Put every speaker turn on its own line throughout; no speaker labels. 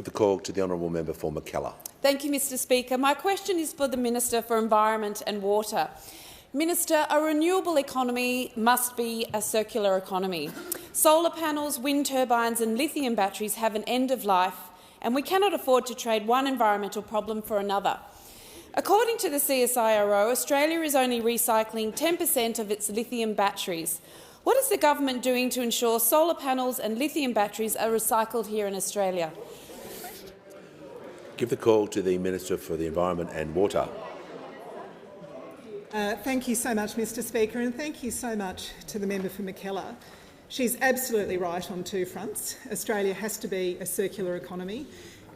Give the call to the honourable member for Mackellar.
Thank you, Mr Speaker. My question is for the Minister for Environment and Water. Minister, a renewable economy must be a circular economy. Solar panels, wind turbines and lithium batteries have an end of life, and we cannot afford to trade one environmental problem for another. According to the CSIRO, Australia is only recycling 10% of its lithium batteries. What is the government doing to ensure solar panels and lithium batteries are recycled here in Australia?
Give the call to the Minister for the Environment and Water.
Thank you so much, Mr Speaker, and thank you so much to the member for Mackellar. She's absolutely right on two fronts. Australia has to be a circular economy,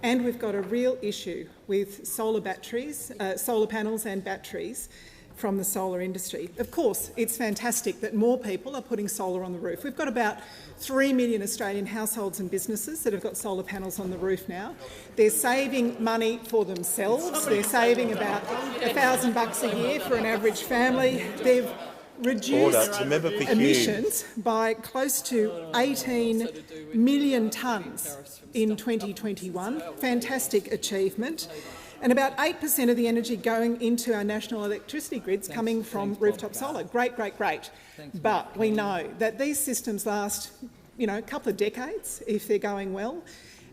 and we've got a real issue with solar panels and batteries from the solar industry. Of course, it's fantastic that more people are putting solar on the roof. We've got about 3 million Australian households and businesses that have got solar panels on the roof now. They're saving money for themselves. They're saving about $1,000 a year for an average family. They've reduced emissions by close to 18 million tonnes in 2021. Fantastic achievement. And about 8% of the energy going into our national electricity grids coming from rooftop solar. Great, great, great. But we know that these systems last, a couple of decades if they're going well.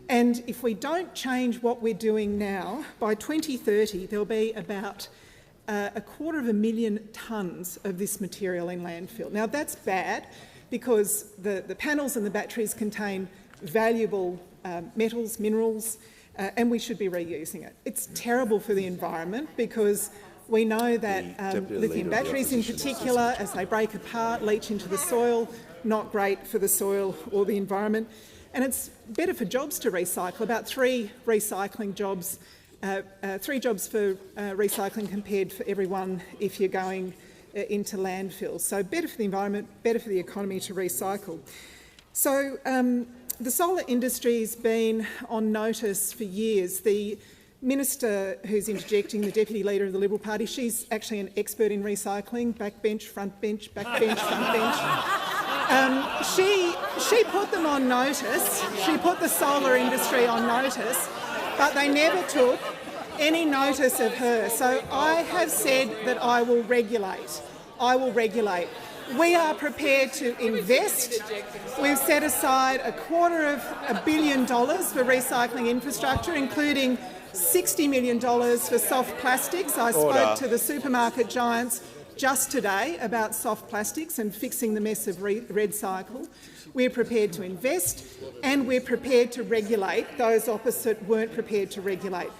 And if we don't change what we're doing now, by 2030 there'll be about 250,000 tonnes of this material in landfill. Now that's bad because the panels and the batteries contain valuable metals, minerals, and we should be reusing it. It's terrible for the environment because we know that lithium batteries in particular, as they break apart, leach into the soil, not great for the soil or the environment. And it's better for jobs to recycle, about 3 recycling jobs, 3 jobs for recycling compared for every one if you're going into landfills. So better for the environment, better for the economy to recycle. So the solar industry's been on notice for years. The minister who's interjecting, the Deputy Leader of the Liberal Party, she's actually an expert in recycling, backbench, front bench, backbench, front bench. She put them on notice. She put the solar industry on notice, but they never took any notice of her. So I have said that I will regulate. I will regulate. We are prepared to invest. We've set aside $250 million for recycling infrastructure, including $60 million for soft plastics. I spoke to the supermarket giants just today about soft plastics and fixing the mess of RedCycle. We're prepared to invest and we're prepared to regulate. Those opposite weren't prepared to regulate.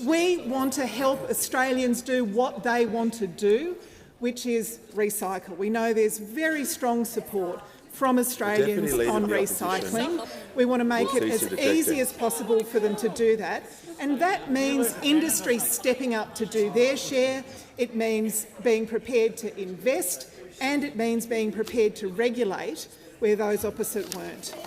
We want to help Australians do what they want to do, which is recycle. We know there's very strong support from Australians on recycling. We want to make it as easy as possible for them to do that. And that means industry stepping up to do their share. It means being prepared to invest, and it means being prepared to regulate where those opposite weren't.